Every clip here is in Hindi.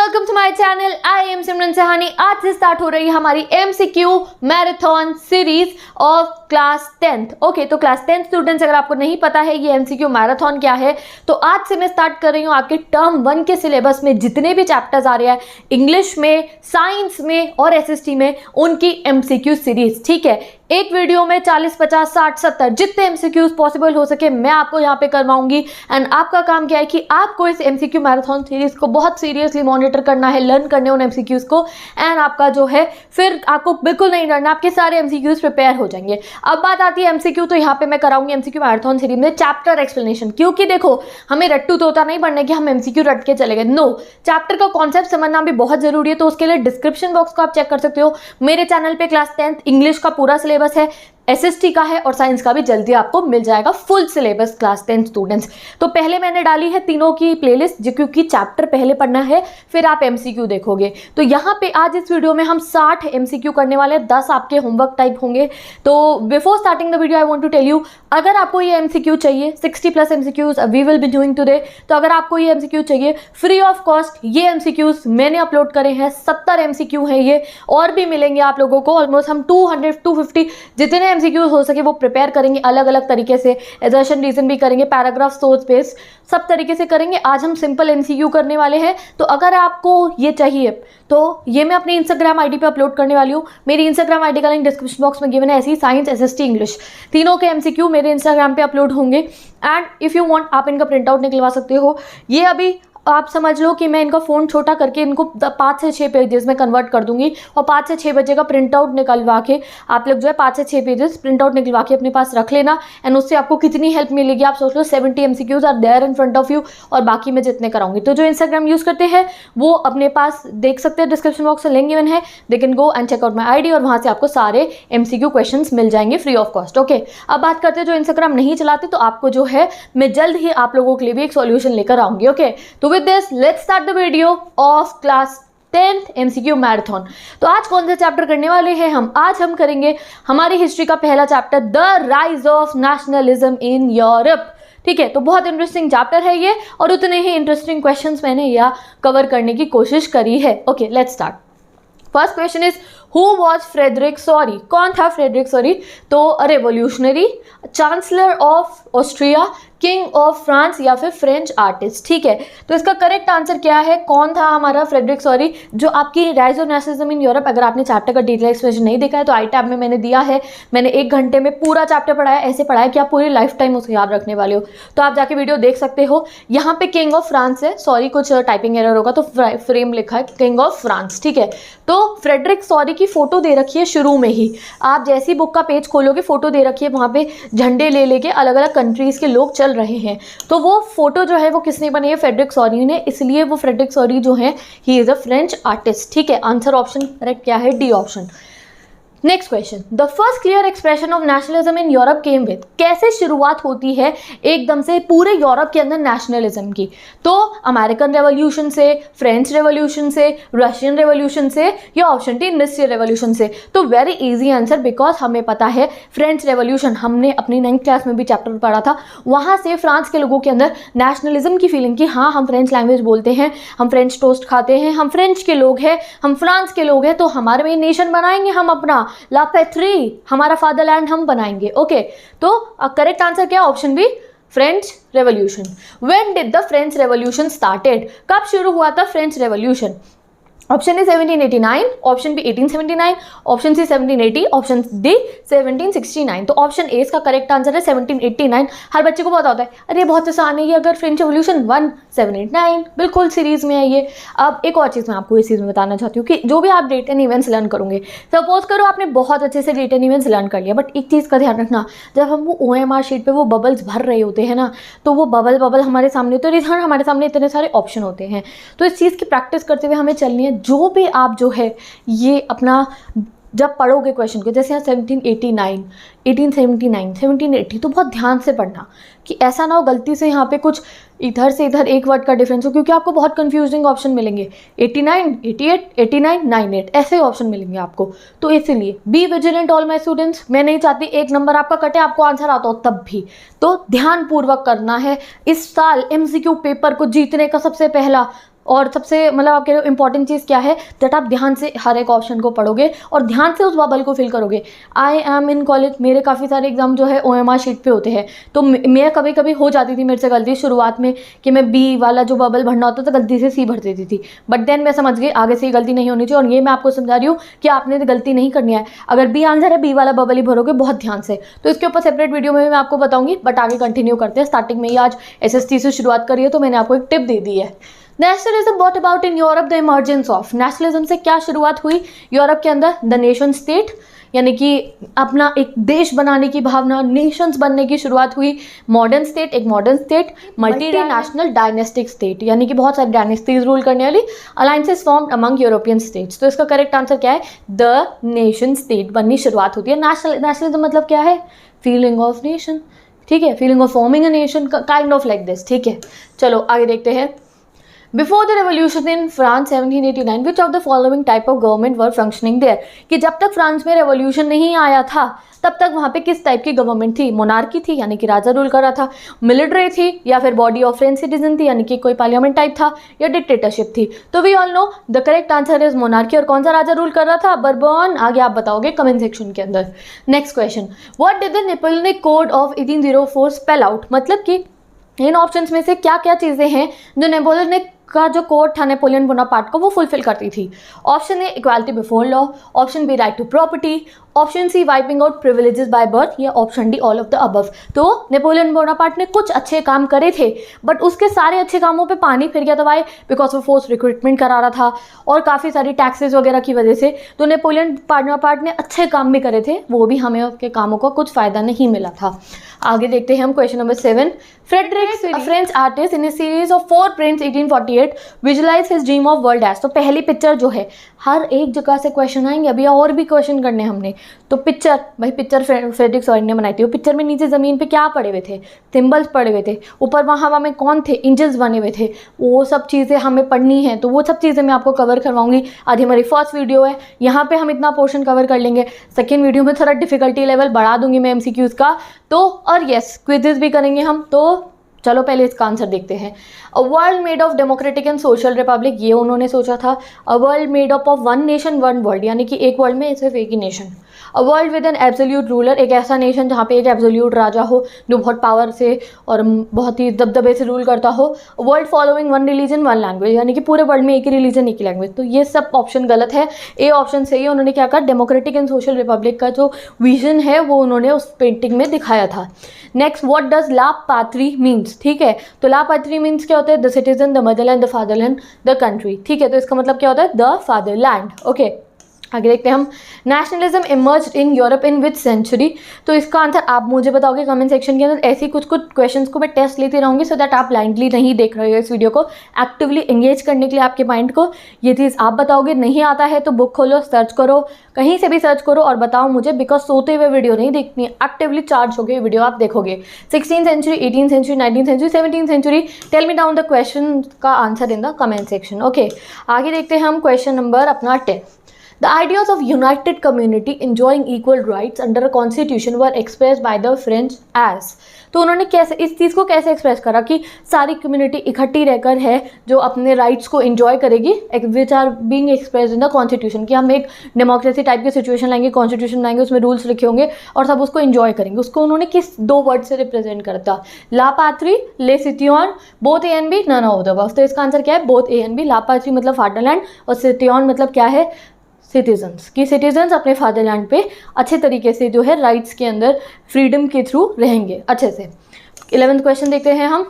Welcome to my channel. I am Simran Sahani. आज से स्टार्ट हो रही है हमारी MCQ marathon series of class 10th। Okay, तो क्लास 10th स्टूडेंट्स, अगर आपको नहीं पता है ये एमसीक्यू मैराथन क्या है, तो आज से मैं स्टार्ट कर रही हूँ आपके टर्म 1 के सिलेबस में जितने भी चैप्टर्स आ रहे हैं इंग्लिश में, साइंस में और एसएसटी में, उनकी एमसीक्यू सीरीज। ठीक है, एक वीडियो में 40, 50, 60, 70 जितने एमसीक्यूज पॉसिबल हो सके मैं आपको यहाँ पे करवाऊंगी। एंड आपका काम क्या है कि आपको इस एमसीक्यू मैराथन सीरीज को बहुत सीरियसली मॉनिटर करना है, लर्न करने उन एमसीक्यूज को। एंड आपका जो है फिर आपको बिल्कुल नहीं डरना, आपके सारे एमसीक्यूज प्रिपेयर हो जाएंगे। अब बात आती है एमसीक्यू, तो यहाँ पे मैं कराऊंगी एमसीक्यू मैराथन सीरीज में चैप्टर एक्सप्लेनेशन, क्योंकि देखो हमें रट्टू तोता नहीं बनना कि हम एमसीक्यू रट के चले गए। नो, चैप्टर का कॉन्सेप्ट समझना भी बहुत जरूरी है। तो उसके लिए डिस्क्रिप्शन बॉक्स को आप चेक कर सकते हो। मेरे चैनल पे क्लास 10th इंग्लिश का पूरा सिलेबस है, एसएसटी का है और साइंस का भी जल्दी आपको मिल जाएगा फुल सिलेबस क्लास 10 स्टूडेंट्स। तो पहले मैंने डाली है तीनों की प्लेलिस्ट, क्योंकि चैप्टर पहले पढ़ना है फिर आप एमसीक्यू देखोगे। तो यहाँ पे आज इस वीडियो में हम 60 एमसीक्यू करने वाले हैं, 10 आपके होमवर्क टाइप होंगे। तो before starting the video I want to tell you, अगर आपको ये एमसीक्यू चाहिए 60+ MCQs we will be doing today, तो अगर आपको ये एमसीक्यू चाहिए फ्री ऑफ कॉस्ट, ये एमसीक्यूज मैंने अपलोड करे हैं, 70 एमसीक्यू हैं ये, और भी मिलेंगे आप लोगों को। ऑलमोस्ट हम 200-250 जितने एमसीक्यूज हो सके वो प्रिपेयर करेंगे अलग अलग तरीके से। एजर्शन रीजन भी करेंगे, पैराग्राफ, सोर्स बेस, सब तरीके से करेंगे। आज हम सिंपल एमसीक्यू करने वाले हैं। तो अगर आपको ये चाहिए तो ये मैं अपनी इंस्टाग्राम आईडी पे अपलोड करने वाली हूँ। मेरी इंस्टाग्राम आईडी का लिंक डिस्क्रिप्शन बॉक्स में गिवन है। ऐसी साइंस, एसएसटी, इंग्लिश तीनों के एमसीक्यू मेरे इंस्टाग्राम पे अपलोड होंगे। एंड इफ़ यू वांट आप इनका प्रिंट आउट निकलवा सकते हो। ये अभी आप समझ लो कि मैं इनका फ़ोन छोटा करके इनको 5 से 6 पेजेस में कन्वर्ट कर दूंगी और 5 से 6 बजे का प्रिंट आउट निकलवा के आप लोग जो है 5 से 6 पेजेस प्रिंट आउट निकलवा के अपने पास रख लेना। एंड उससे आपको कितनी हेल्प मिलेगी आप सोच लो। 70 MCQs are there in front of you और बाकी मैं जितने कराऊंगी। तो जो इंस्टाग्राम यूज़ करते हैं वो अपने पास देख सकते हैं, डिस्क्रिप्शन बॉक्स में लिंक गिवन है, they can go and check out my ID और वहाँ से आपको सारे एमसीक्यू क्वेश्चन मिल जाएंगे फ्री ऑफ कॉस्ट। ओके, अब बात करते हैं जो इंस्टाग्राम नहीं चलाते, तो आपको जो है मैं जल्द ही आप लोगों के लिए भी एक सॉल्यूशन लेकर आऊंगी। ओके, तो with this let's start the video of class 10th MCQ marathon. तो आज कौन सा चैप्टर करने वाले हैं हम? आज हम करेंगे हमारी हिस्ट्री का पहला chapter, the rise of nationalism in Europe. ठीक है, तो बहुत इंटरेस्टिंग चैप्टर है ये और उतने ही इंटरेस्टिंग क्वेश्चंस मैंने यहाँ कवर करने की कोशिश करी है। Okay, let's start. First question is who was Frederic Sorrieu? कौन था फ्रेडरिक सॉरी? तो revolutionary, chancellor of Austria, king of France या फिर फ्रेंच आर्टिस्ट। ठीक है, तो इसका करेक्ट आंसर क्या है? कौन था हमारा फ्रेडरिक सॉरी? जो आपकी rise of nationalism in Europe, अगर आपने चैप्टर का डिटेल एक्सप्लेनेशन नहीं देखा है तो आई टैब में मैंने दिया है। मैंने 1 घंटे में पूरा चैप्टर पढ़ाया, ऐसे पढ़ाया कि आप पूरी लाइफ टाइम उसे याद रखने वाले हो। तो आप जाके वीडियो देख सकते हो। यहाँ पे किंग ऑफ फ्रांस है, सॉरी कुछ टाइपिंग एरर होगा तो फ्रेम लिखा है किंग ऑफ फ्रांस। ठीक है, तो फ्रेडरिक सॉरी की फोटो दे रखी है शुरू में ही। आप जैसी बुक का पेज खोलोगे फोटो दे रखी है, वहाँ पे झंडे ले लेके अलग अलग कंट्रीज के लोग चल रहे हैं। तो वो फोटो जो है वो किसने बनाई है? फ्रेडरिक सॉरी ने। इसलिए वो फ्रेडरिक सॉरी जो है he is a French artist. ठीक है, आंसर ऑप्शन करेक्ट क्या है? D option. Next question, the first clear expression of nationalism in Europe came with? कैसे शुरुआत होती है एकदम से पूरे यूरोप के अंदर नेशनलिज्म की? तो अमेरिकन रेवोल्यूशन से, फ्रेंच रेवोल्यूशन से, रशियन रेवोल्यूशन से या ऑप्शन डी इंडस्ट्रियल रेवोल्यूशन से? तो वेरी इजी आंसर, बिकॉज हमें पता है फ्रेंच रेवोल्यूशन, हमने अपनी 9th क्लास में भी चैप्टर पढ़ा था। वहाँ से फ्रांस के लोगों के अंदर नेशनलिज्म की फीलिंग की हाँ हम फ्रेंच लैंग्वेज बोलते हैं, हम फ्रेंच टोस्ट खाते हैं, हम फ्रेंच के लोग हैं, हम फ्रांस के लोग हैं, तो हमारे में नेशन बनाएंगे हम अपना, ला पैट्री, हमारा फादरलैंड हम बनाएंगे। ओके, तो करेक्ट आंसर क्या? Option B, French revolution. When did the French revolution started? कब शुरू हुआ था French revolution? Option A 1789, option B 1879, option C 1780, option D 1769। तो ऑप्शन ए इसका करेक्ट आंसर है 1789। हर बच्चे को पता होता है अरे बहुत आसान है ये, अगर फ्रेंच रेवोल्यूशन 1789 बिल्कुल सीरीज में है ये। अब एक और चीज़ मैं आपको इस चीज़ में बताना चाहती हूँ कि जो भी आप डेट एंड इवेंट्स लर्न करोगे, सपोज करो आपने बहुत अच्छे से डेट एंड इवेंट्स लर्न कर लिया, बट एक चीज़ का ध्यान रखना, जब हम वो OMR शीट पे वो बबल्स भर रहे होते हैं ना, तो वो बबल हमारे सामने होते हैं, हमारे सामने इतने सारे ऑप्शन होते हैं। तो इस चीज़ की प्रैक्टिस करते हुए हमें चलनी है। जो भी आप जो है ये अपना जब पढ़ोगे क्वेश्चन को, जैसे यहाँ 1789, 1879, 1780, तो बहुत ध्यान से पढ़ना कि ऐसा ना हो गलती से यहाँ पे कुछ इधर से इधर एक वर्ड का डिफरेंस हो, क्योंकि आपको बहुत कंफ्यूजिंग ऑप्शन मिलेंगे। 89, 88, 89, 98 ऐसे ऑप्शन मिलेंगे आपको। तो इसीलिए be vigilant all my students. मैं नहीं चाहती एक नंबर आपका कटे, आपको आंसर आता हो तब भी। तो ध्यानपूर्वक करना है। इस साल एमसीक्यू पेपर को जीतने का सबसे पहला और सबसे मतलब आपके लिए इंपॉर्टेंट चीज़ क्या है, दैट आप ध्यान से हर एक ऑप्शन को पढ़ोगे और ध्यान से उस बबल को फिल करोगे। आई एम इन कॉलेज, मेरे काफ़ी सारे एग्जाम जो है OMR शीट पे होते हैं, तो मैं कभी कभी हो जाती थी मेरे से गलती शुरुआत में कि मैं बी वाला जो बबल भरना होता था गलती से सी भर देती थी, बट देन मैं समझ गई आगे से ये गलती नहीं होनी चाहिए। और ये मैं आपको समझा रही हूँ कि आपने गलती नहीं करनी है। अगर बी आंसर है, बी वाला बबल ही भरोगे बहुत ध्यान से। तो इसके ऊपर सेपरेट वीडियो में भी मैं आपको बताऊंगी, बट आगे कंटिन्यू करते हैं। स्टार्टिंग में ही आज SST से शुरुआत करी है तो मैंने आपको एक टिप दे दी है। Nationalism brought about in Europe, the emergence of. Nationalism से क्या शुरुआत हुई यूरोप के अंदर? द नेशन स्टेट, यानी कि अपना एक देश बनाने की भावना, नेशंस बनने की शुरुआत हुई। मॉडर्न स्टेट, एक modern state. Multinational dynastic state, यानी कि बहुत सारी डायनेस्टीज रूल करने वाली। Alliances formed among European states. तो इसका करेक्ट आंसर क्या है? द नेशन स्टेट बननी शुरुआत होती है। नेशनलिज्म मतलब क्या है? फीलिंग ऑफ नेशन, ठीक है, feeling of forming a nation, kind of like this, ठीक है। चलो आगे देखते हैं। Before the revolution in France 1789 which of the following type of government were functioning there, कि जब तक फ्रांस में रेवोल्यूशन नहीं आया था तब तक वहाँ पे किस टाइप की गवर्नमेंट थी? मोनार्की थी, यानी कि राजा रूल कर रहा था। मिलिट्री थी, या फिर बॉडी ऑफ फ्रेंच सिटीजन थी, यानी कि कोई पार्लियामेंट टाइप था, या डिक्टेटरशिप थी? तो we all know the correct answer is monarchy. और कौन सा राजा रूल कर रहा था? बर्बन। आगे आप बताओगे कमेंट सेक्शन के अंदर। Next question, what did the Napoleonic code of 1804 spell out? मतलब कि इन ऑप्शंस में से क्या क्या चीज़ें हैं जो नेपोलियन का जो कोड था नेपोलियन बोनापार्ट को वो फुलफिल करती थी? Option A equality before law, option B right to property, option C wiping out privileges by birth, या option D all of the above. तो नेपोलियन बोनापार्ट ने कुछ अच्छे काम करे थे, बट उसके सारे अच्छे कामों पे पानी फिर गया था। वाई? बिकॉज वो फोर्स रिक्रूटमेंट करा रहा था और काफ़ी सारी टैक्सेस वगैरह की वजह से। तो नेपोलियन बोनापार्ट ने अच्छे काम भी करे थे, वो भी हमें उसके कामों का कुछ फ़ायदा नहीं मिला था। आगे देखते हैं हम question number 7। Frederic, a French artist in a series of 4 prints 1848 visualise his dream of world age. तो पहली पिक्चर जो है, हर एक जगह से क्वेश्चन आएंगे, अभी और भी क्वेश्चन करने हमने। तो पिक्चर, भाई पिक्चर फ्रेडरिक सॉरी ने बनाई थी। वो पिक्चर में नीचे ज़मीन पे क्या पड़े हुए थे? सिंबल्स पड़े हुए थे। ऊपर वहाँ हवा में कौन थे? इंजल्स बने हुए थे। वो सब चीज़ें हमें पढ़नी है, तो वो सब चीज़ें मैं आपको कवर करवाऊंगी। आज हमारी फर्स्ट वीडियो है, यहाँ पे हम इतना पोर्शन कवर कर लेंगे। सेकेंड वीडियो में थोड़ा डिफिकल्टी लेवल बढ़ा दूंगी मैं MCQs का। तो और यस, क्विजेस भी करेंगे हम। तो चलो पहले इसका आंसर देखते हैं। A world made of democratic and social republic, ये उन्होंने सोचा था। A world made up of one nation one world, यानी कि एक वर्ल्ड में सिर्फ एक ही नेशन। A world with an absolute ruler, एक ऐसा नेशन जहाँ पे एक एब्सोल्यूट राजा हो जो बहुत पावर से और बहुत ही दबदबे से रूल करता हो। World following one religion one language, यानी कि पूरे वर्ल्ड में एक ही रिलीजन एक ही लैंग्वेज। तो ये सब ऑप्शन गलत है, ए ऑप्शन सही है। उन्होंने क्या कहा? डेमोक्रेटिक एंड सोशल रिपब्लिक का जो विजन है वो उन्होंने उस पेंटिंग में दिखाया था। Next, what does la patrie means? ठीक है, तो ला पात्री मीन्स क्या होता है? The citizen, the motherland, the fatherland, the country. ठीक है, तो इसका मतलब क्या होता है? The fatherland. ओके, आगे देखते हैं हम। Nationalism emerged in Europe in which century? तो इसका आंसर आप मुझे बताओगे कमेंट सेक्शन के अंदर। ऐसे कुछ क्वेश्चंस को मैं टेस्ट लेती रहूँगी, सो दैट आप ब्लाइंडली नहीं देख रहे हो इस वीडियो को। एक्टिवली एंगेज करने के लिए आपके माइंड को ये चीज़ आप बताओगे। नहीं आता है तो बुक खोलो, सर्च करो, कहीं से भी सर्च करो और बताओ मुझे, बिकॉज सोते हुए वीडियो नहीं देखनी है, एक्टिवली चार्ज हो गई वीडियो आप देखोगे। 16th century, 18th century, 19th century, 17th century, tell me down the question का answer in the comment section. Okay, आगे देखते हैं हम क्वेश्चन नंबर अपना 10। The ideas of united community enjoying equal rights under a constitution were expressed by the French as। तो उन्होंने कैसे इस चीज़ को कैसे एक्सप्रेस करा कि सारी कम्युनिटी इकट्ठी रहकर है जो अपने राइट्स को एंजॉय करेगी, which are being expressed in the constitution, कि हम एक डेमोक्रेसी टाइप की सिचुएशन लाएंगे, कॉन्स्टिट्यूशन लाएंगे, उसमें रूल्स लिखे होंगे और सब उसको एंजॉय करेंगे। उसको उन्होंने किस 2 वर्ड से रिप्रेजेंट करता? La patrie, le citoyen, both A and B, none of the above. तो इसका आंसर क्या है? Both A and B. La patrie मतलब फादरलैंड और सिटियन मतलब क्या है? सिटीजन्स, कि सिटीजन्स अपने फादरलैंड पे अच्छे तरीके से जो है राइट्स के अंदर फ्रीडम के थ्रू रहेंगे अच्छे से। 11th क्वेश्चन देखते हैं हम।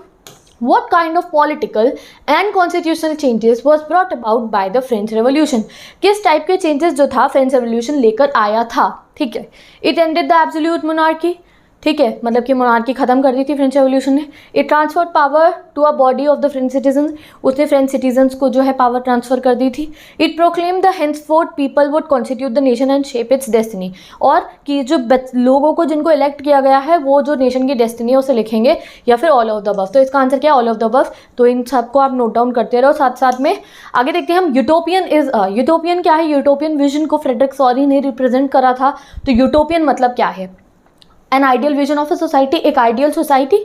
What kind of political and constitutional changes was brought about by the French Revolution? किस टाइप के चेंजेस जो था फ्रेंच रेवोल्यूशन लेकर आया था? ठीक है, it ended the absolute monarchy, ठीक है, मतलब कि मोनार्की खत्म कर दी थी फ्रेंच रेवोल्यूशन ने। It transferred power to a body of the French citizens, उसने फ्रेंच सिटीजन्स को जो है पावर ट्रांसफर कर दी थी। It proclaim the henceforth people would constitute the nation and shape its destiny, और कि जो लोगों को जिनको इलेक्ट किया गया है वो जो नेशन की डेस्टिनी है उसे लिखेंगे, या फिर ऑल ऑफ द अबव। तो इसका आंसर क्या है? All of the above. तो इन सबको आप नोट डाउन करते रहो साथ साथ में। आगे देखते हैं हम। यूटोपियन इज यूटोपियन क्या है? यूटोपियन विजन को फ्रेडरिक सॉरी ने रिप्रेजेंट करा था। तो यूटोपियन मतलब क्या है? An ideal vision of a society, एक ideal society.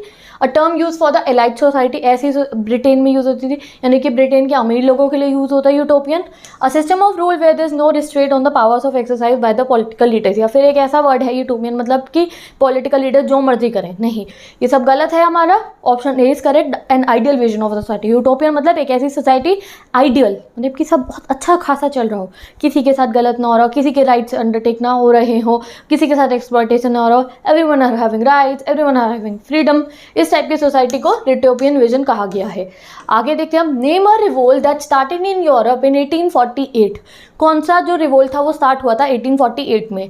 A a term use for the elite society, ऐसी ब्रिटेन में यूज होती थी, यानी कि ब्रिटेन के अमीर लोगों के लिए यूज होता है utopian. A system of rule where there is no restraint on the powers of exercise by the political leaders, या फिर एक ऐसा वर्ड है यूटोपियन, मतलब कि पॉलिटिकल लीडर जो मर्जी करें, नहीं, ये सब गलत है हमारा। Option A is correct, N ideal vision of society. Utopian मतलब एक ऐसी सोसाइटी, आइडियल मतलब कि सब बहुत अच्छा खासा चल रहा हो, किसी के साथ गलत ना हो रहा हो, किसी के राइट्स अंडरटेक ना हो रहे हो, किसी के साथ एक्सप्लॉयटेशन ना हो रहा हो, everyone are having rights, everyone are having freedom, इस टाइप की सोसाइटी को यूटोपियन विजन कहा गया है। आगे देखते हैं हम, name a revolt that started in Europe in 1848। कौन सा जो रिवोल्ट था वो स्टार्ट हुआ था 1848 में?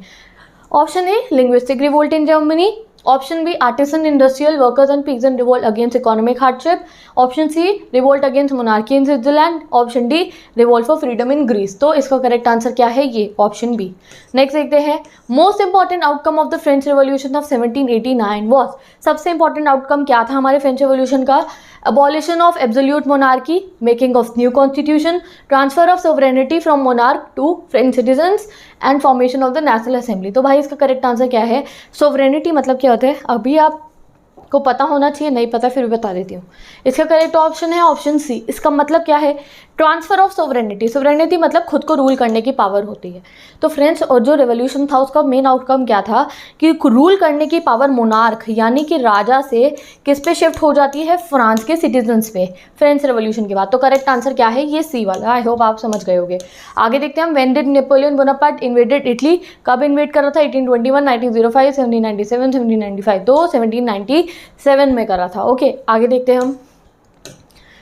Option A linguistic revolt in Germany, option B artisan industrial workers and peasant revolt against economic hardship, option C revolt against monarchy in Switzerland, option D revolt for freedom in Greece. तो इसका करेक्ट आंसर क्या है? ये ऑप्शन बी। नेक्स्ट देखते हैं, most important outcome of the French revolution of 1789 was. सबसे इंपॉर्टेंट आउटकम क्या था हमारे फ्रेंच रिवॉल्यूशन का? abolition of absolute monarchy, making of new constitution, transfer of sovereignty from monarch to French citizens and formation of the national assembly। तो भाई इसका करेक्ट आंसर क्या है? सोवरेनिटी मतलब क्या होता है? अभी आपको पता होना चाहिए, नहीं पता फिर बता देती हूँ। इसका करेक्ट ऑप्शन है ऑप्शन सी। इसका मतलब क्या है? Transfer of sovereignty. सोवरेनिटी मतलब खुद को रूल करने की पावर होती है। तो फ्रेंच और जो रेवोल्यूशन था उसका मेन आउटकम क्या था कि रूल करने की पावर मोनार्क यानी कि राजा से किस पे शिफ्ट हो जाती है? फ्रांस के सिटीजन्स पे, फ्रेंच रेवोल्यूशन के बाद। तो करेक्ट आंसर क्या है? ये सी वाला। आई होप आप समझ गए होंगे। आगे देखते हैं हम, when did Napoleon Bonaparte invaded Italy? कब इन्वेड करा था? 1821, 1905, 1797, 1795। तो 1797 में करा था। ओके, आगे देखते हैं हम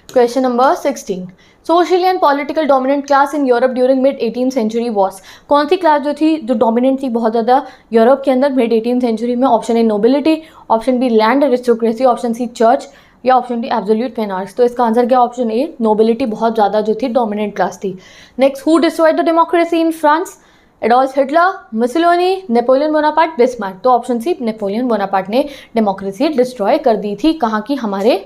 question number 16। Social and political dominant class in Europe during mid 18th century was. कौन सी क्लास जो थी, जो डोमिनेंट थी बहुत ज़्यादा यूरोप के अंदर मिड 18th सेंचुरी में? Option A nobility, option B land aristocracy, option C church, या ऑप्शन डी एब्सोल्यूट मोनार्क्स। तो इसका आंसर क्या? ऑप्शन ए नोबिलिटी बहुत ज़्यादा जो थी डोमिनेंट क्लास थी। Next, who destroyed the democracy in France? Adolf Hitler, Mussolini, Napoleon Bonaparte, Bismarck. तो ऑप्शन सी नेपोलियन बोनापार्ट ने डेमोक्रेसी डिस्ट्रॉय कर दी थी। कहाँ की? हमारे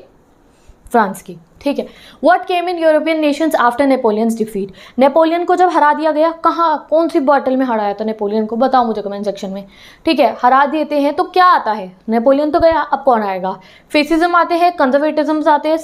फ्रांस की। ठीक है। What came in European nations after Napoleon's defeat? Napoleon को जब हरा दिया गया, कहाँ कौन सी बॉटल में हराया था नेपोलियन को? बताओ मुझे कमेंट सेक्शन में। ठीक है, हरा देते हैं तो क्या आता है? नेपोलियन तो गया, अब कौन आएगा? फेसिज्म आते हैं, कंजर्वेटिज्म आते हैं,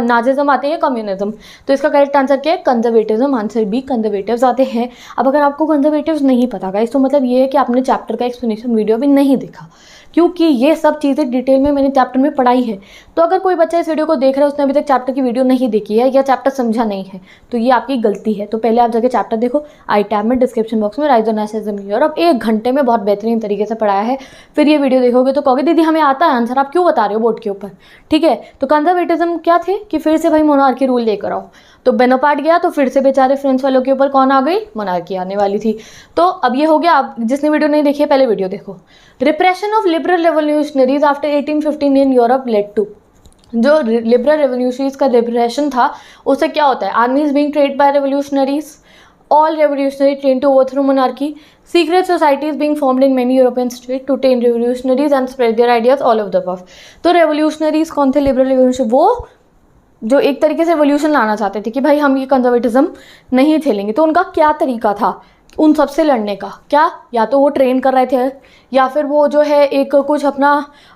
नाजिज्म आते हैं, कम्युनिज्म। तो इसका करेक्ट आंसर क्या है? कंजर्वेटिज्म। आंसर बी कंजर्वेटिव्स आते हैं। अब अगर आपको कंजर्वेटिव्स नहीं पता गाइस, तो मतलब ये है कि आपने चैप्टर का एक्सप्लेनेशन वीडियो भी नहीं देखा, क्योंकि ये सब चीज़ें डिटेल में मैंने चैप्टर में पढ़ाई है। तो अगर कोई बच्चा इस वीडियो को देख रहा है, उसने अभी तक चैप्टर की वीडियो नहीं देखी है या चैप्टर समझा नहीं है, तो ये आपकी गलती है। तो पहले आप जाके चैप्टर देखो, आई टैब में डिस्क्रिप्शन बॉक्स में राइज ऑन नाशनलिज्म यूरोप 1 घंटे में बहुत बेहतरीन तरीके से पढ़ाया है। फिर ये वीडियो देखोगे तो कहोगे दीदी हमें आता है आंसर, आप क्यों बता रहे हो बोर्ड के ऊपर? ठीक है, तो कंजर्वेटिज्म क्या थे कि फिर से भाई मोनार्की रूल लेकर आओ। तो बोनापार्ट गया तो फिर से बेचारे फ्रेंच वालों के ऊपर कौन आ गई? मोनार्की आने वाली थी। तो अब ये हो गया। आप जिसने वीडियो नहीं देखी है पहले वीडियो देखो। Repression of liberal revolutionaries after 1815 in Europe led to. जो लिबरल रेवोल्यूशनरीज का रिप्रेशन था उससे क्या होता है? Armies being trained by revolutionaries, all revolutionary trained to overthrow monarchy, secret societies being formed in many European states to train revolutionaries and spread their ideas all over the world। तो revolutionaries कौन थे? लिबरल रेवोल्यूशन, वो जो एक तरीके से रेवोल्यूशन लाना चाहते थे कि भाई हम ये कंजर्वेटिज्म नहीं झेलेंगे। तो उनका क्या तरीका था उन सबसे लड़ने का? क्या? या तो वो ट्रेन कर रहे थे, या फिर वो जो है एक कुछ अपना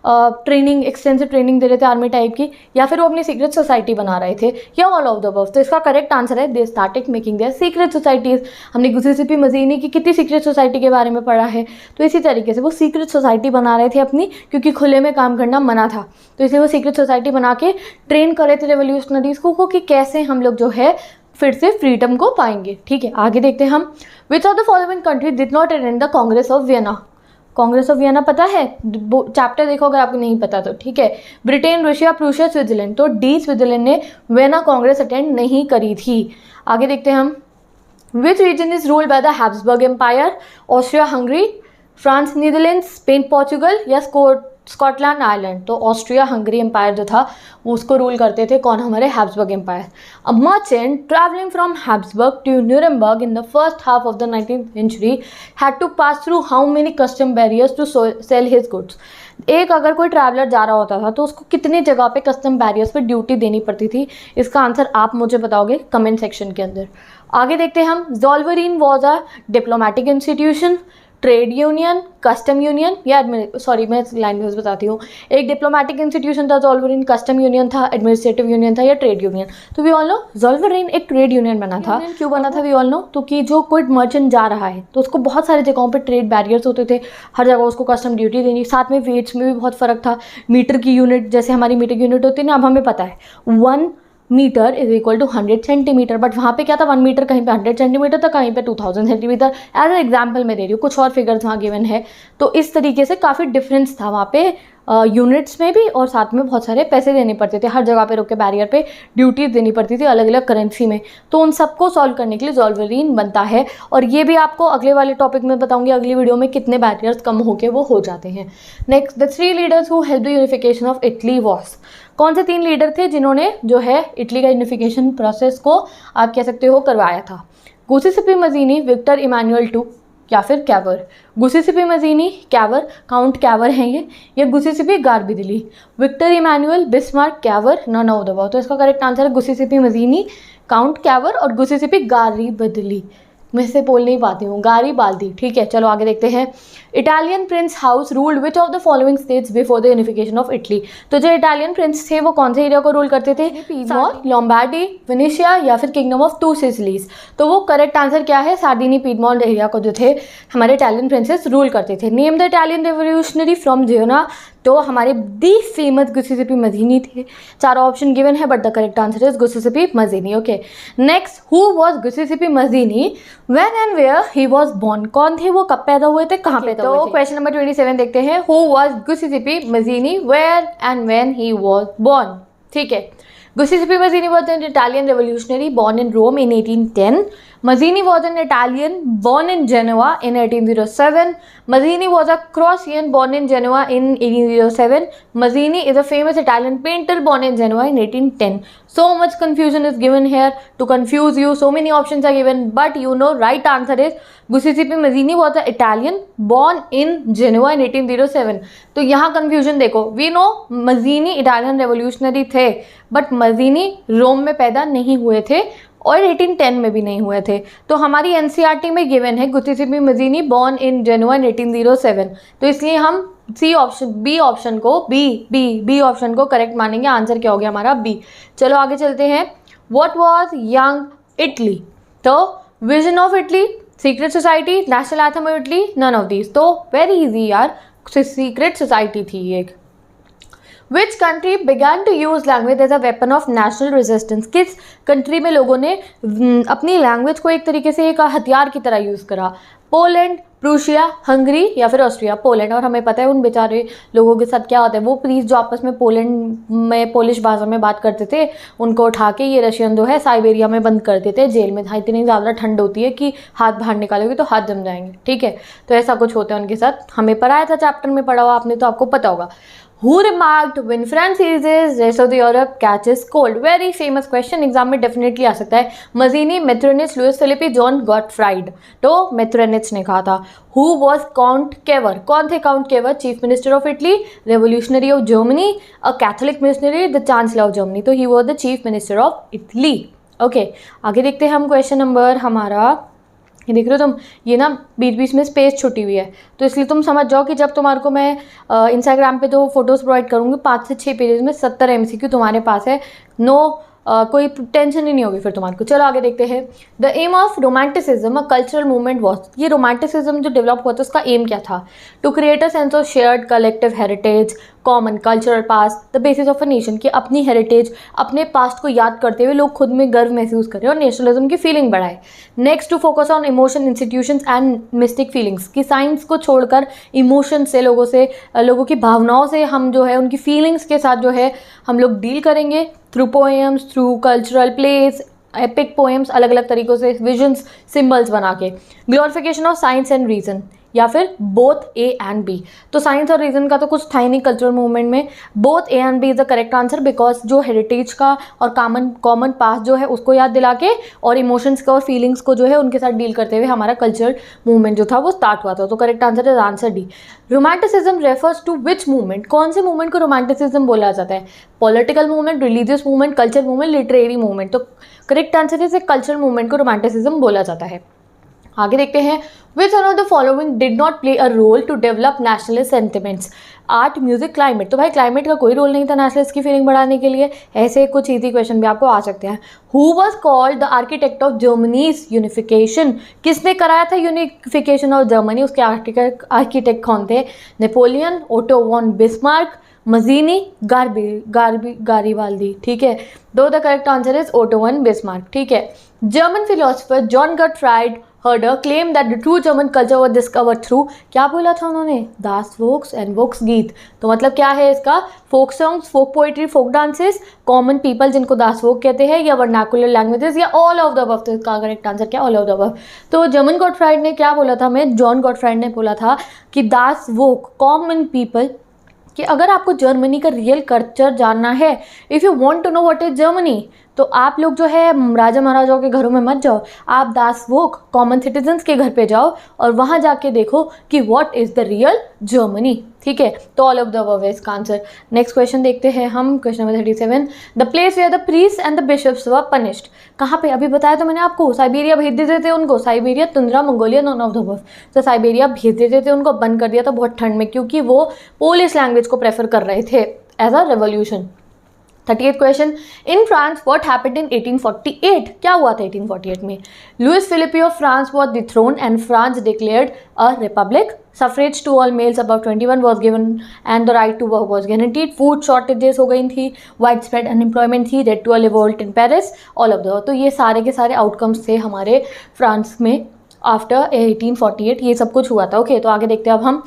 ट्रेनिंग, एक्सटेंसिव ट्रेनिंग दे रहे थे आर्मी टाइप की, या फिर वो अपनी सीक्रेट सोसाइटी बना रहे थे, या ऑल ऑफ द अबव। तो इसका करेक्ट आंसर है they started making their secret societies. हमने गुस्सेसिपी मजीनी की कितनी सीक्रेट सोसाइटी के बारे में पढ़ा है। तो इसी तरीके से वो सीक्रेट सोसाइटी बना रहे थे अपनी, क्योंकि खुले में काम करना मना था। तो इसलिए वो सीक्रेट सोसाइटी बना के ट्रेन कर रहे थे रेवोल्यूशनरीज़ को कि कैसे हम लोग जो है फिर से फ्रीडम को पाएंगे। ठीक है, आगे देखते हैं हम। विच of the following country did not attend the Congress of Vienna? Congress of Vienna पता है? चैप्टर देखो अगर आपको नहीं पता तो। ठीक है, ब्रिटेन, रशिया, प्रूशिया, स्विट्जरलैंड। तो डी स्विट्जरलैंड ने वियना कांग्रेस अटेंड नहीं करी थी। आगे देखते हैं हम। Which region is ruled by the Habsburg empire? Austria, Hungary, France, Netherland, Spain, Portugal, या स्कॉटलैंड, आयरलैंड। तो ऑस्ट्रिया हंगरी एम्पायर जो था उसको रूल करते थे कौन? हमारे Habsburg empire. A merchant travelling from Habsburg to Nuremberg in the first half of the 19th century had to pass through how many custom barriers to sell his goods? एक अगर कोई ट्रैवलर जा रहा होता था तो उसको कितनी जगह पे कस्टम बैरियर्स पे ड्यूटी देनी पड़ती थी? इसका आंसर आप मुझे बताओगे कमेंट सेक्शन के अंदर। आगे देखते हैं हम। Zollverein was a diplomatic institution, trade union, custom union या सॉरी मैं लैंग्वेज बताती हूँ। एक डिप्लोमेटिक इंस्टीट्यूशन था ज़ोल्वरीन, कस्टम यूनियन था, एडमिनिस्ट्रेटिव यूनियन था या ट्रेड यूनियन। तो वी ऑल नो ज़ोल्वरीन एक ट्रेड यूनियन बना था। क्यों बना था वी ऑल नो? तो कि जो कोई मर्चेंट जा रहा है तो उसको बहुत सारी जगहों पर ट्रेड बैरियर्स होते थे, हर जगह उसको कस्टम ड्यूटी देनी, साथ में वेट्स में भी बहुत फ़र्क था। मीटर की यूनिट, जैसे हमारी मीटर की यूनिट होती है ना, अब हमें पता है 1 metre is equal to 100 centimetre, but वहाँ पे क्या था 1 मीटर कहीं पे 100 सेंटीमीटर था, कहीं पे 2000 सेंटीमीटर। एज ए एग्जाम्पल मैं दे रही हूँ, कुछ और फिगर्स वहाँ गिवन है। तो इस तरीके से काफ़ी डिफरेंस था वहाँ पे यूनिट्स में भी, और साथ में बहुत सारे पैसे देने पड़ते थे, हर जगह पे रुक के बैरियर पे ड्यूटीज देनी पड़ती थी अलग अलग करेंसी में। तो उन सबको सॉल्व करने के लिए ज़ोल्वरीन बनता है, और ये भी आपको अगले वाले टॉपिक में बताऊंगी, अगली वीडियो में कितने बैरियर्स कम होके वो हो जाते हैं। Next, the 3 leaders who help the unification of Italy was. कौन से 3 लीडर थे जिन्होंने जो है इटली का यूनिफिकेशन प्रोसेस को आप कह सकते हो करवाया था? Giuseppe Mazzini, Victor Emmanuel two या फिर Cavour. Giuseppe Mazzini, Cavour, Count Cavour हैं ये, या Giuseppe Garibaldi. Victor Emmanuel, Bismarck, Cavour, none of the above. तो इसका करेक्ट आंसर है गुसिसिपी मजीनी, काउंट कैवर और गुसिसिपी गारबिदली। मैं इसे बोल नहीं पाती हूँ, गारिबाल्दी। ठीक है, चलो आगे देखते हैं। Italian Prince house ruled which of the following states before the unification of Italy. तो जो इटालियन प्रिंस थे वो कौन से एरिया को रूल करते थे? पीडमोंट, लोम्बार्डी, वेनेशिया या फिर किंगडम ऑफ 2 सिसिलीज। तो वो करेक्ट आंसर क्या है? सार्डिनी पीडमोंट एरिया को जो थे हमारे इटालियन प्रिंसेस रूल करते थे। Name the Italian revolutionary from Genoa. तो हमारे दी फेमस गुसिसिपी मजीनी थे। 4 ऑप्शन गिवन है, but the correct answer is Giuseppe Mazzini. Okay, next, who was Giuseppe Mazzini when and where he was born. कौन थे वो, कब पैदा हुए थे, कहाँ पैदा हुए थे? तो क्वेश्चन नंबर 27 देखते हैं। Who was Giuseppe Mazzini, where and when he was born. ठीक है, Giuseppe Mazzini was an Italian revolutionary born in Rome in 1810. Mazzini was an Italian born in Genoa in 1807. Mazzini was a Croatian born in Genoa in 1807. Mazzini is a famous Italian painter born in Genoa in 1810. So much confusion is given here to confuse you. So many options are given, but you know right answer is Giuseppe Mazzini was an Italian born in Genoa in 1807. तो यहाँ confusion देखो, we know Mazzini Italian revolutionary थे, but Mazzini रोम में पैदा नहीं हुए थे और 1810 में भी नहीं हुए थे। तो हमारी एनसीईआरटी में गिवन है गुस्सेपी मजीनी बॉर्न इन जेनोआ इन 1807। तो इसलिए हम बी ऑप्शन को करेक्ट मानेंगे। आंसर क्या हो गया हमारा? बी। चलो आगे चलते हैं। What was young Italy? तो vision of Italy, secret society, national anthem of Italy, none of these. तो वेरी इजी यार, सीक्रेट सोसाइटी थी एक। Which country began to use language as a weapon of national resistance? किस कंट्री में लोगों ने अपनी लैंग्वेज को एक तरीके से एक हथियार की तरह यूज़ करा? पोलैंड, प्रूशिया, हंगरी या फिर ऑस्ट्रिया? पोलैंड। और हमें पता है उन बेचारे लोगों के साथ क्या होता है, वो प्लीज जो आपस में पोलैंड में पोलिश भाषा में बात करते थे, उनको उठा के ये रशियन जो है साइबेरिया में बंद कर देते, जेल में। इतनी ज़्यादा ठंड होती है कि हाथ बाहर निकालोगे तो हाथ जम जाएंगे। ठीक है, तो ऐसा कुछ होता है उनके साथ। हमें पढ़ाया था, चैप्टर में पढ़ा हुआ आपने, तो आपको पता होगा। Who remarked when France ceases, rest of the Europe catches cold? Very famous question, exam में डेफिनेटली आ सकता है। Mazzini, Metternich, Louis Philippe, John Gottfried. तो मेथ्रोनिच ने कहा था। Who was count Cavour? कौन थे count Cavour? Chief minister of Italy, revolutionary of Germany, a Catholic missionary, the chancellor of Germany. तो he was the chief minister of Italy. Okay, आगे देखते हैं हम क्वेश्चन नंबर हमारा। ये देख रहे हो तुम, ये ना बीच बीच में स्पेस छुटी हुई है, तो इसलिए तुम समझ जाओ कि जब तुम्हारे को मैं इंस्टाग्राम पे जो फोटोज़ प्रोवाइड करूँगी 5 से 6 पेजेस में 70 MCQ तुम्हारे पास है। कोई टेंशन ही नहीं होगी फिर तुम्हारे को। चलो आगे देखते हैं। The aim of romanticism, a cultural movement was. ये रोमांटिसिज्म जो डेवलप हुआ था उसका एम क्या था? To create a sense of shared collective heritage, common cultural past, the basis of a nation. कि अपनी हेरिटेज, अपने पास्ट को याद करते हुए लोग खुद में गर्व महसूस करें और नेशनलिज्म की फीलिंग बढ़ाए। Next, to focus on emotion, institutions and mystic feelings. कि साइंस को छोड़कर इमोशन से, लोगों की भावनाओं से हम जो है उनकी फीलिंग्स के साथ जो है हम लोग डील करेंगे through poems, through cultural place, epic poems, अलग अलग तरीक़ों से विजन्स, सिंबल्स बना के। Glorification of science and reason, या फिर बोथ ए एंड बी। तो साइंस और रीजन का तो कुछ था ही नहीं कल्चरल मूवमेंट में। Both A and B is the correct answer, because जो हेरिटेज का और कॉमन पास्ट जो है उसको याद दिला के और इमोशंस का और फीलिंग्स को जो है उनके साथ डील करते हुए हमारा कल्चरल मूवमेंट जो था वो स्टार्ट हुआ था। तो correct answer is answer D. Romanticism refers to which movement? कौन से मूवमेंट को रोमांटिसिज्म बोला जाता है? Political movement, religious movement, culture movement, literary movement. तो correct answer is cultural movement को रोमांटिसिज्म बोला जाता है। आगे देखते हैं, which one of the following did not play a role to develop nationalist sentiments? Art, music, climate. तो भाई क्लाइमेट का कोई रोल नहीं था नेशनलिस्ट की फीलिंग बढ़ाने के लिए। ऐसे कुछ इजी क्वेश्चन भी आपको आ सकते हैं। Who was called the architect of Germany's unification? किसने कराया था यूनिफिकेशन ऑफ जर्मनी? उसके आर्किटेक्ट कौन थे? Napoleon, Otto von Bismarck, मजीनी, गारिबाल्दी। ठीक है, दो the correct answer is auto von Bismarck. ठीक है, German philosopher John Gottfried हर्डर claim that the true German culture was discovered through, क्या बोला था उन्होंने? दास वोक्स एंड वोक्स गीत। तो मतलब क्या है इसका? Folk songs, folk poetry, folk dances, common people जिनको दास वोक कहते हैं, या वर्नाकुलर लैंग्वेजेस, या ऑल ऑफ द अबव। तो इसका करेक्ट आंसर क्या? All of the above. तो जर्मन गॉटफ्राइड ने क्या बोला था? जॉन गॉटफ्राइड ने बोला था कि दास वोक, कॉमन पीपल, कि अगर आपको जर्मनी का रियल कल्चर जानना है, if you want to know what is Germany, तो आप लोग जो है राजा महाराजाओं के घरों में मत जाओ, आप दास वोक कॉमन सिटीजन्स के घर पे जाओ और वहाँ जाके देखो कि what is the real Germany. ठीक है, तो ऑल ऑफ द अबव है इसका आंसर। नेक्स्ट क्वेश्चन देखते हैं हम, question number 37। The place where the priest and the bishops were punished, कहाँ पे? अभी बताया तो मैंने आपको, साइबेरिया भेज देते थे उनको, Siberia, tundra, Mongolia, none of the above. तो साइबेरिया भेज देते थे उनको, बंद कर दिया था बहुत ठंड में, क्योंकि वो पोलिश लैंग्वेज को प्रेफर कर रहे थे as a revolution. 38th question, in France what happened in 1848? क्या हुआ था 1848 में? Louis Philippe of France was dethroned and France declared a republic. Suffrage to all males above 21 was given and the right to work was guaranteed. Food shortages हो गई थी, वाइड स्प्रेड अनएम्प्लॉयमेंट थी, led to a revolt in Paris, all of the. तो ये सारे के सारे आउटकम्स थे हमारे फ्रांस में आफ्टर 1848, ये सब कुछ हुआ था। ओके, तो आगे देखते हैं अब हम।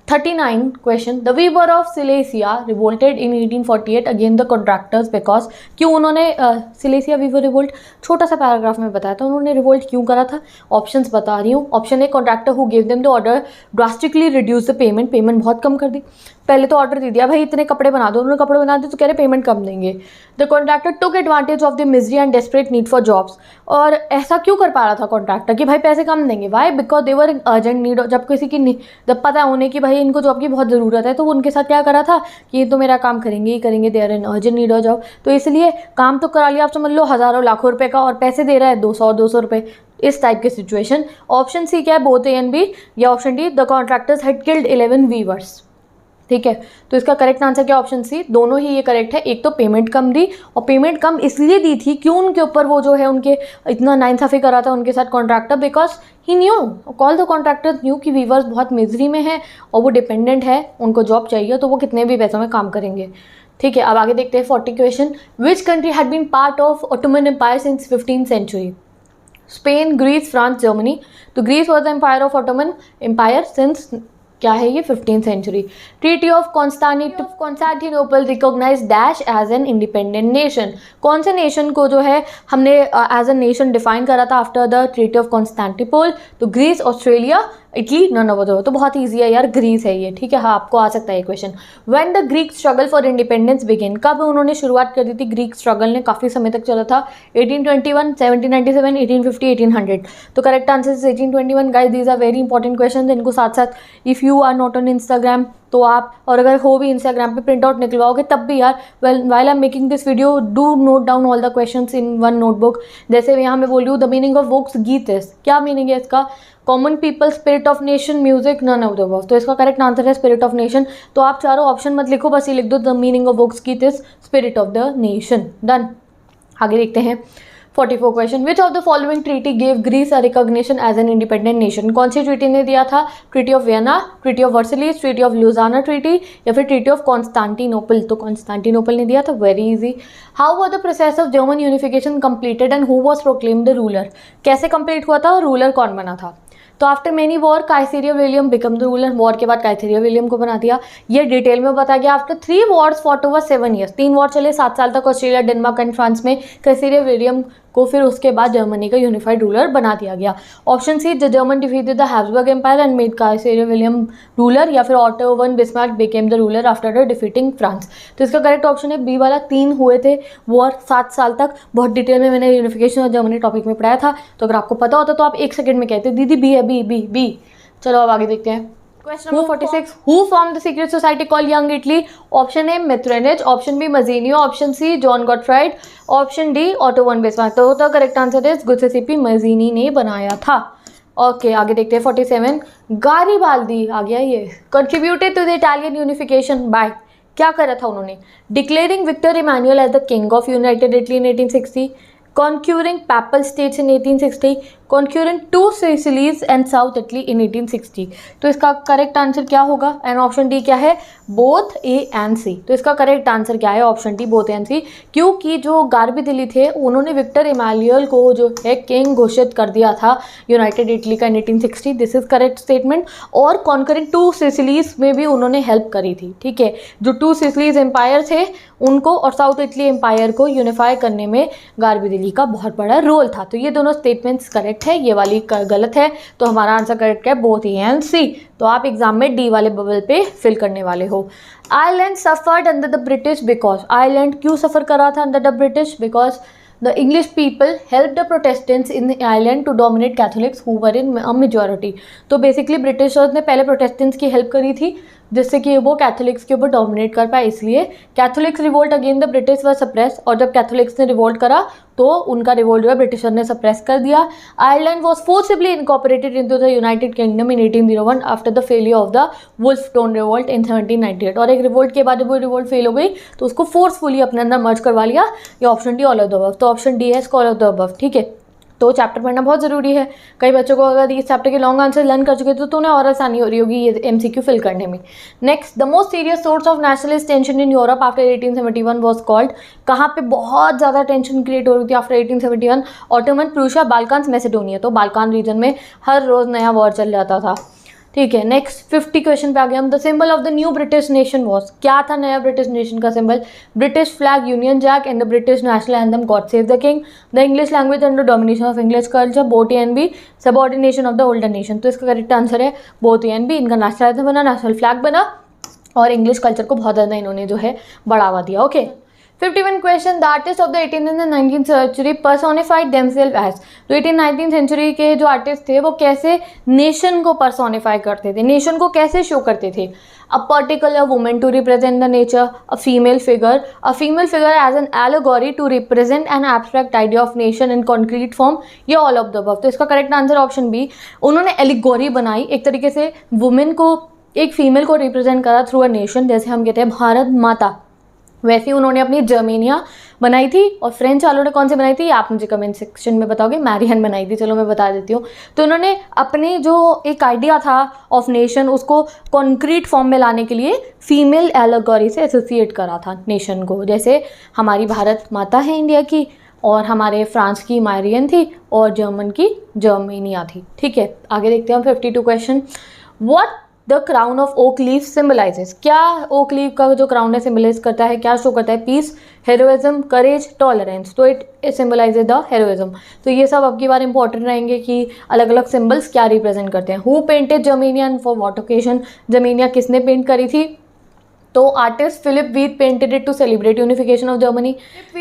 39 question, the weaver of Silesia revolted in 1848 against the contractors because, क्यों उन्होंने सिलेसिया वीवर रिवोल्ट, छोटा सा पैराग्राफ में बताया था उन्होंने रिवोल्ट क्यों करा था। ऑप्शंस बता रही हूँ। Option A, contractor who give them the order drastically reduce the payment, payment बहुत कम कर दी। पहले तो ऑर्डर दे दिया भाई इतने कपड़े बना दो, उन्होंने कपड़े बना दिए तो कह रहे पेमेंट कम देंगे। The contractor took advantage of the misery and desperate need for jobs, और ऐसा क्यों कर पा रहा था कॉन्ट्रैक्टर कि भाई पैसे कम देंगे? Why? Because they were in urgent need. जब किसी की जब पता होने की भाई इनको जॉब की बहुत ज़रूरत है, तो वो उनके साथ क्या करा था कि ये तो मेरा काम करेंगे ही करेंगे, they are in urgent need of job, तो इसलिए काम तो करा लिया। आप समझ लो हज़ारों लाखों रुपए का, और पैसे दे रहा है 200 रुपये, इस टाइप की सिचुएशन। ऑप्शन सी क्या है? बोथ ए एंड बी, या option D, the contractors had killed 11 weavers. ठीक है, तो इसका करेक्ट आंसर क्या? ऑप्शन सी, दोनों ही ये करेक्ट है। एक तो पेमेंट कम दी, और पेमेंट कम इसलिए दी थी क्यों? उनके ऊपर वो जो है उनके इतना नाइंसाफ़ी करा था उनके साथ contractor, because he new, call the contractors new कि वीवर्स बहुत मिजरी में है और वो डिपेंडेंट है, उनको जॉब चाहिए, तो वो कितने भी पैसों में काम करेंगे। ठीक है, अब आगे देखते हैं 40 question, which country had been part of Ottoman empire since 15th century? Spain, Greece, France, Germany. तो Greece was the empire of Ottoman empire since, क्या है ये? 15th century. Treaty of Constantinople recognise dash as an independent nation, कौन से नेशन को जो है हमने एज अ नेशन डिफाइन करा था after the treaty of Constantinople? तो Greece, Australia, Italy, none of the. तो बहुत ईजी है यार, ग्रीस है ये। ठीक है, हाँ आपको आ सकता है ये question. When the Greek struggle for independence begin, कब उन्होंने शुरुआत कर दी थी? ग्रीक स्ट्रगल ने काफ़ी समय तक चला था, 1821, 1797, 1850, 1800। तो correct answer is 1821। Guys these are very important question. इनको साथ साथ if you are not on Instagram, तो आप, और अगर हो भी इंस्टाग्राम पे प्रिंट आउट निकलवाओगे तब भी यार, while I am making this video do note down all the questions in one notebook. जैसे यहाँ मैं बोल रही हूँ, द मीनिंग ऑफ वोक्स गीत इज, क्या मीनिंग है इसका? Common people, spirit of nation, music, none of the above. तो इसका करेक्ट आंसर है स्पिरिट ऑफ नेशन। तो आप चारों ऑप्शन मत लिखो, बस ये लिख दो, द मीनिंग ऑफ वोक्स गीत is spirit of the nation. Done. आगे देखते हैं 44 question, which of the following treaty gave Greece a recognition as an independent nation? कौन सी ट्रीटी ने दिया था? Treaty of Vienna, treaty of Versailles, treaty of Lausanne treaty, या फिर ट्रीटी ऑफ कॉन्स्टेंटिनोपल? तो कॉन्स्टेंटिनोपल ने दिया था, very easy. How was the process of German unification completed and who was proclaimed the ruler? कैसे कंप्लीट हुआ था और रूलर कौन बना था? तो after many war Kaiser William become the ruler, war के बाद काइसेरिया विलियम को बना दिया। ये डिटेल में बताया गया। After 3 Wars fought over 7 years, 3 war चले 7 साल तक ऑस्ट्रेलिया, डेनमार्क एंड फ्रांस में, काइसेरिया विलियम को फिर उसके बाद जर्मनी का यूनिफाइड रूलर बना दिया गया। Option C, the German defeated the Habsburg empire and made Kaiser William ruler, या फिर Otto von Bismarck became the ruler after the defeating France. तो इसका करेक्ट ऑप्शन है बी वाला, 3 हुए थे वॉर 7 साल तक। बहुत डिटेल में मैंने यूनिफिकेशन और जर्मनी टॉपिक में पढ़ाया था, तो अगर आपको पता होता तो आप 1 सेकंड में कहते दीदी बी है, बी बी बी। चलो अब आगे देखते हैं। Question number 46, who form the secret society call young Italy? Option A Metternich, option B Mazzini, option C John Gottfried, option D Otto von Bismarck. तो correct answer is Giuseppe Mazzini ने बनाया था। ओके आगे देखते हैं 47 गारिबाल्दी आ गया ये। Contributed to the Italian unification by, क्या करा था उन्होंने? Declaring Victor Emmanuel as the king of united Italy in 1860, conquering papal states in 1860, conquering 2 Sicilies and South Italy in 1860। तो इसका करेक्ट आंसर क्या होगा? एंड ऑप्शन डी क्या है? Both A and C. तो इसका करेक्ट आंसर क्या है? Option D both A and C, क्योंकि जो गारबी थे उन्होंने विक्टर इमानुएल को जो है किंग घोषित कर दिया था यूनाइटेड इटली का इन 1860। This is correct statement. और कॉन्करिंग 2 सिसिलीज में भी उन्होंने हेल्प करी थी, ठीक है। जो 2 सिसिलीज एम्पायर थे उनको और साउथ इटली एम्पायर को यूनिफाई करने में गारबी का बहुत बड़ा रोल था। तो ये दोनों स्टेटमेंट्स करेक्ट है, ये वाली गलत है। तो हमारा आंसर करेक्ट है बोथ ए एंड सी। तो आप एग्जाम में डी वाले बबल पे फिल करने वाले हो। Ireland suffered under the British because, Ireland क्यों सफ़र करा था under the British? Because the English people help the Protestants in Ireland to dominate Catholics who were in majority. तो बेसिकली ब्रिटिशर्स ने पहले प्रोटेस्टेंट्स की हेल्प करी थी जिससे कि वो कैथोलिक्स के ऊपर डोमिनेट कर पाए, इसलिए Catholics revolt again the British were suppress. और जब कैथोलिक्स ने रिवोल्ट करा तो उनका रिवोल्ट जो है ब्रिटिशर ने सप्रेस कर दिया। Ireland was forcibly incorporated into the United Kingdom in 1801 after the failure of the Wolfe Tone revolt in 1798। और एक रिवोल्ट के बाद जब वो रिवोल्ट फेल हो गई तो उसको फोर्सफुली अपने अंदर मर्ज करवा लिया। ये option D all of the above. तो ऑप्शन डी है ऑल ऑफ द अबव, ठीक है। तो चैप्टर पढ़ना बहुत ज़रूरी है। कई बच्चों को अगर इस चैप्टर के लॉन्ग आंसर लर्न कर चुके तो उन्हें और आसानी हो रही होगी ये एमसीक्यू फिल करने में। Next, the most serious source of nationalist tension in Europe after 1871 was called, कहाँ पे बहुत ज़्यादा टेंशन क्रिएट हो रही थी after 1871? Ottoman, Prussia, Balkans, Macedonia. तो बाल्कान रीजन में हर रोज़ नया वॉर चल जाता था, ठीक है। नेक्स्ट 50 क्वेश्चन पे आ गया हम। The symbol of the new British nation was, क्या था नया ब्रिटिश नेशन का symbol? British flag, union jack and the British national anthem God save the king, the English language under domination of English culture, both A and B, subordination of the older nation. तो इसका करेक्ट आंसर है बोथ ए एंड बी। इनका नेशनल एंथम बना, नेशनल फ्लैग बना और इंग्लिश कल्चर को बहुत ज़्यादा इन्होंने जो है बढ़ावा दिया, okay. 51 question, the artist of the 18th and 19th century personified themselves as. तो 18th-19th सेंचुरी के जो आर्टिस्ट थे वो कैसे नेशन को पर्सोनिफाई करते थे, नेशन को कैसे शो करते थे? A particular women to represent the nature, a female figure as an allegory to represent an abstract idea of nation in concrete form, ये ऑल ऑफ द अबव। तो इसका करेक्ट आंसर ऑप्शन बी। उन्होंने एलिगोरी बनाई, एक तरीके से वुमेन को, एक फीमेल को रिप्रेजेंट करा थ्रू अ नेशन। जैसे हम कहते हैं भारत माता, वैसे ही उन्होंने अपनी जर्मेनिया बनाई थी। और फ्रेंच वालों ने कौन सी बनाई थी आप मुझे कमेंट सेक्शन में बताओगे। मैरियन बनाई थी, चलो मैं बता देती हूँ। तो उन्होंने अपने जो एक आइडिया था ऑफ नेशन उसको कॉन्क्रीट फॉर्म में लाने के लिए फीमेल एलोगोरी से एसोसिएट करा था नेशन को। जैसे हमारी भारत माता है इंडिया की, और हमारे फ्रांस की मैरियन थी और जर्मन की जर्मेनिया थी, ठीक है। आगे देखते हैं हम 52 question. What the crown of oak leaf symbolises, क्या ओक लीफ का जो क्राउन है सिम्बलाइज करता है, क्या शो करता है? पीस, हेरोइज्म, करेज, टॉलरेंस। तो इट सिम्बलाइजेज द हेरोइज्म। तो ये सब आपकी बार इंपॉर्टेंट रहेंगे कि अलग अलग सिम्बल्स क्या रिप्रेजेंट करते हैं। Who painted Germania and for what occasion, Germania किसने पेंट करी थी? तो artist Philipp Veit painted it to celebrate unification of Germany,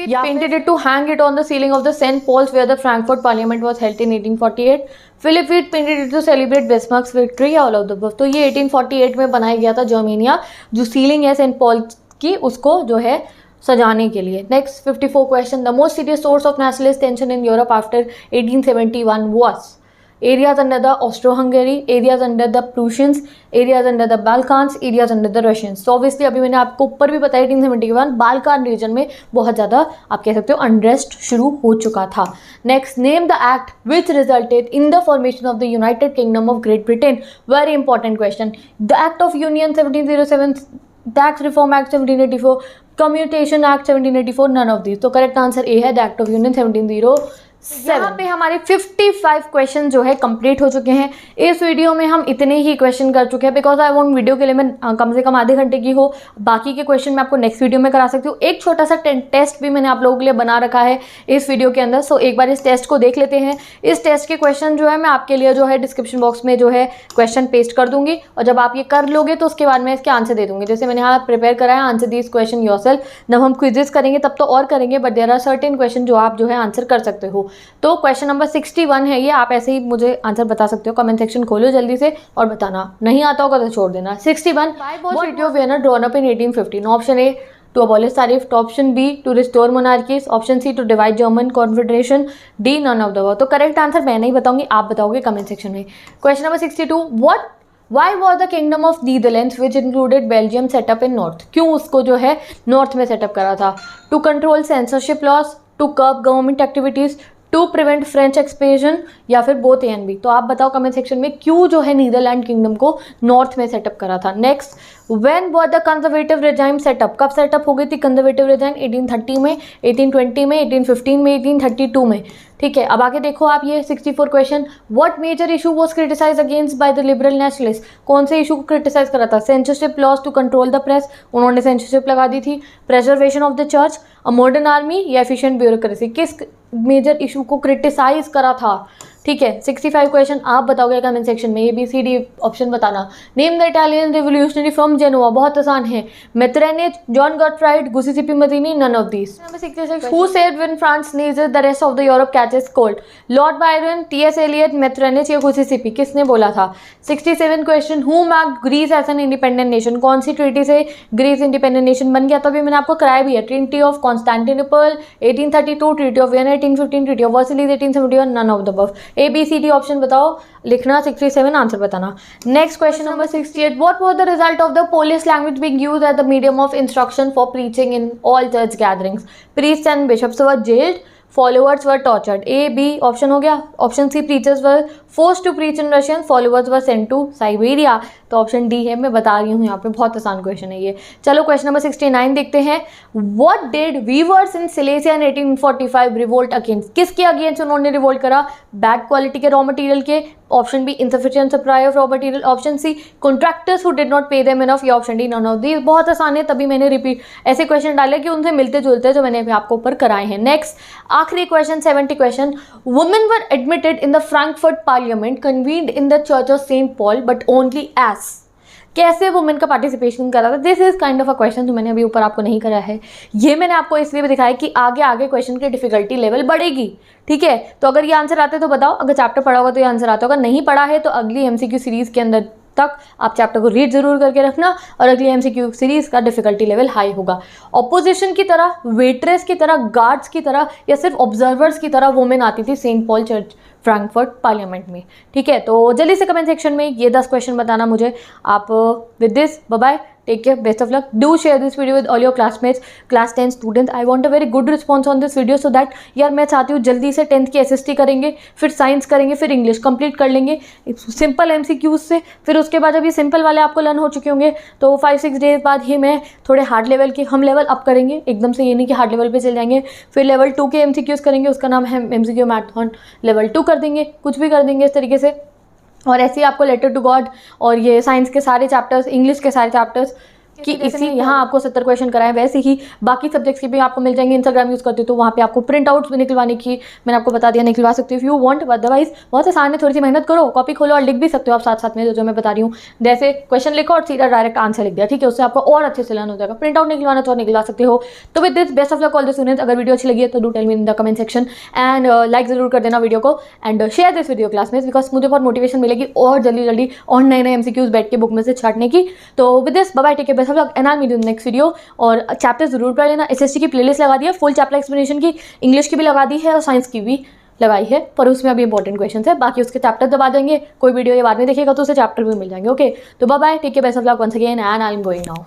या painted it to hang it on the ceiling of the saint Paul's where the Frankfurt parliament was held in 1848। Philipp Veit painted it to celebrate Bismarck's victory, all of the above. तो ये 1848 में बनाया गया था जर्मेनिया, जो सीलिंग है सेंट पॉल्स की उसको जो है सजाने के लिए। Next 54 question, the most serious source of nationalist tension in Europe after 1871 was areas under the Austro-Hungary, areas under the Prussians, areas under the Balkans, areas under the Russians। तो ऑब्वियसली अभी मैंने आपको ऊपर भी बताया 1871 बाल्कान रीजन में बहुत ज़्यादा आप कह सकते हो अनरेस्ट शुरू हो चुका था। Next, name the act which resulted in the formation of the United kingdom of great Britain. Very important question. The act of union 1707, tax reform act 1784, commutation act 1784, none of this. तो करेक्ट आंसर ए है, द एक्ट ऑफ यूनियन 1707। यहाँ पे हमारे 55 क्वेश्चन जो है कंप्लीट हो चुके हैं। इस वीडियो में हम इतने ही क्वेश्चन कर चुके हैं बिकॉज आई वांट वीडियो के लिए मैं कम से कम आधे घंटे की हो। बाकी के क्वेश्चन मैं आपको नेक्स्ट वीडियो में करा सकती हूँ। एक छोटा सा टेस्ट भी मैंने आप लोगों के लिए बना रखा है इस वीडियो के अंदर। सो एक बार इस टेस्ट को देख लेते हैं। इस टेस्ट के क्वेश्चन जो है मैं आपके लिए जो है डिस्क्रिप्शन बॉक्स में जो है क्वेश्चन पेस्ट कर दूंगी, और जब आप ये कर लोगे तो उसके बाद मैं इसके आंसर दे दूंगी। जैसे मैंने यहाँ प्रिपेयर कराया, आंसर दिस क्वेश्चन योरसेल्फ। जब हम क्विजेस करेंगे तब तो और करेंगे, but there are certain question जो आप जो है आंसर कर सकते हो। तो क्वेश्चन नंबर 61 है ये, आप ऐसे ही मुझे आंसर बता सकते हो। कमेंट सेक्शन खोलो जल्दी से और बताना, नहीं आता होगा तो छोड़ देना। 61, why was video Vienna drawn up in 1815? Option A to abolish tariff, option B to restore monarchies, option C to divide German confederation, D none of the above. तो करेक्ट आंसर मैं नहीं बताऊंगी, आप बताओगे कमेंट सेक्शन में। Question number 62, Why was the kingdom of Netherlands which included Belgium set up in north? क्यों उसको जो है नॉर्थ में सेटअप करा था? To control censorship laws, to curb government activities, to prevent French expansion, या फिर बोथ ए एंड बी। तो आप बताओ कमेंट सेक्शन में क्यों जो है नीदरलैंड किंगडम को नॉर्थ में सेटअप करा था। Next, when was the conservative regime setup? कब सेटअप हो गई थी कंजर्वेटिव रेजाइम? 1830 में, 1820 में, 1815 में, 1832 में। ठीक है, अब आगे देखो आप ये 64 question, what major issue was criticize against by the liberal nationalist? कौन से इशू को क्रिटिसाइज करा था? Censorship laws to control the press, उन्होंने सेंसरशिप लगा दी थी। Preservation of the church, a modern army, या एफिशिएंट ब्यूरोक्रेसी? किस मेजर इशू को क्रिटिसाइज करा था? ठीक है, 65 क्वेश्चन आप बताओगे कमेंट सेक्शन में, ABCD ऑप्शन बताना। Name the Italian revolutionary from Genoa, बहुत आसान है। Metternich, John Gottfried, Giuseppe Mazzini, none of these. Number 66, who said when France sneezes the rest of the Europe catches cold? Lord Byron, TS Eliot, Metternich या गुसिसिपी? किसने बोला था? 67 question, who marked Greece as an independent nation? कौन सी ट्रीटी से ग्रीस इंडिपेंडेंट नेशन बन गया? तभी मैंने आपको कराया भी है। Treaty of Constantinople 1832, treaty of Vienna 1815, treaty of Versailles 1871, none of the above. ABCD option बताओ, लिखना 67, आंसर बताना। Next question number 68, what was the result of the Polish language being used as the medium of instruction for preaching in all church gatherings? Priests and bishops were jailed, followers were tortured. A, B option हो गया। Option C, preachers were forced to preach in Russian, followers were sent to Siberia. तो ऑप्शन डी है, मैं बता रही हूँ यहाँ पे, बहुत आसान क्वेश्चन है ये। चलो क्वेश्चन नंबर 69 देखते हैं। What did weavers in Silesia in 1845 revolt against? किसके अगेंस्ट उन्होंने रिवोल्ट करा? बैड क्वालिटी के रॉ मटेरियल के, option B insufficient supply of raw material, option C contractors who did not pay them enough, या option D none of these. बहुत आसान है, तभी मैंने रिपीट ऐसे क्वेश्चन डाले कि उनसे मिलते जुलते जो मैंने अभी आपको ऊपर कराए हैं। नेक्स्ट आखिरी question 70 question, women were admitted in the Frankfurt parliament convened in the church of Saint Paul but only as? कैसे वुमेन का पार्टिसिपेशन करा था? This is kind of a question जो मैंने अभी ऊपर आपको नहीं करा है। ये मैंने आपको इसलिए भी दिखाया कि आगे आगे क्वेश्चन की डिफिकल्टी लेवल बढ़ेगी। ठीक है, तो अगर ये आंसर आते तो बताओ, अगर चैप्टर पढ़ा होगा तो ये आंसर आता होगा, नहीं पढ़ा है तो अगली MCQ सीरीज के अंदर तक आप चैप्टर को रीड जरूर करके रखना, और अगली MCQ सीरीज का डिफिकल्टी लेवल हाई होगा। ऑपोजिशन की तरह, वेट्रेस की तरह, गार्ड्स की तरह, या सिर्फ ऑब्जर्वर्स की तरह वुमेन आती थी Saint Paul church Frankfurt parliament में। ठीक है, तो जल्दी से कमेंट सेक्शन में ये 10 क्वेश्चन बताना मुझे आप। With this bye bye, take care, best of luck, do share this video with all your classmates, class 10 students. I want a very good response on this video, so that यार मैं चाहती हूँ जल्दी से 10th की SST करेंगे, फिर साइंस करेंगे, फिर इंग्लिश कंप्लीट कर लेंगे सिंपल MCQs से। फिर उसके बाद जब ये सिंपल वाले आपको लर्न हो चुके होंगे तो 5-6 डेज बाद ही मैं थोड़े हार्ड लेवल के हम लेवल अप करेंगे। एकदम से ये नहीं कि हार्ड लेवल पे चल जाएंगे। फिर लेवल 2 के MCQs करेंगे, उसका नाम है MCQ मैराथन लेवल 2 कर देंगे, कुछ भी कर देंगे इस तरीके से। और ऐसे ही आपको लेटर टू गॉड और ये साइंस के सारे चैप्टर्स, इंग्लिश के सारे चैप्टर्स कि इसी यहाँ आपको 70 क्वेश्चन कराएं, वैसे ही बाकी सब्जेक्ट्स के भी आपको मिल जाएंगे। इंस्टाग्राम यूज़ करते हो तो वहाँ पे आपको प्रिंट आउट्स भी निकलवाने की मैंने आपको बता दिया, निकलवा सकते हो इफ़ यू वांट। अदरवाइज बहुत आसान है, थोड़ी सी मेहनत करो, कॉपी खोलो और लिख भी सकते हो आप साथ साथ में जो मैं बता रही हूँ। जैसे क्वेश्चन लिखो और सीधा डायरेक्ट आंसर लिख दिया, ठीक है, उससे आपको और अच्छे से लर्न हो जाएगा। प्रिंट आउट निकलवाना तो निकलवा सकते हो। तो with this best of luck all the students. अगर वीडियो अच्छी लगी है तो do tell me in the comment section and like जरूर कर देना वीडियो को, and share this video classmates, because मुझे बहुत मोटिवेशन मिलेगी और जल्दी और नए MCQs बैठ के बुक में से छाटने की। तो with this bye bye, take care, best of luck and I meet you in next video. और चैप्टर जरूर पढ़ लेना। SST की प्लेलिस्ट लगा दी है, फुल चैप्टर एक्सप्लेनेशन की, इंग्लिश की भी लगा दी है और साइंस की भी लगाई है, पर उसमें अभी इंपॉर्टेंट क्वेश्चन है। बाकी उसके चैप्टर दबा देंगे, कोई वीडियो ये बाद में देखेगा तो उसे चैप्टर भी मिल जाएंगे। ओके, तो bye bye, take care, best of luck once again and I am going now.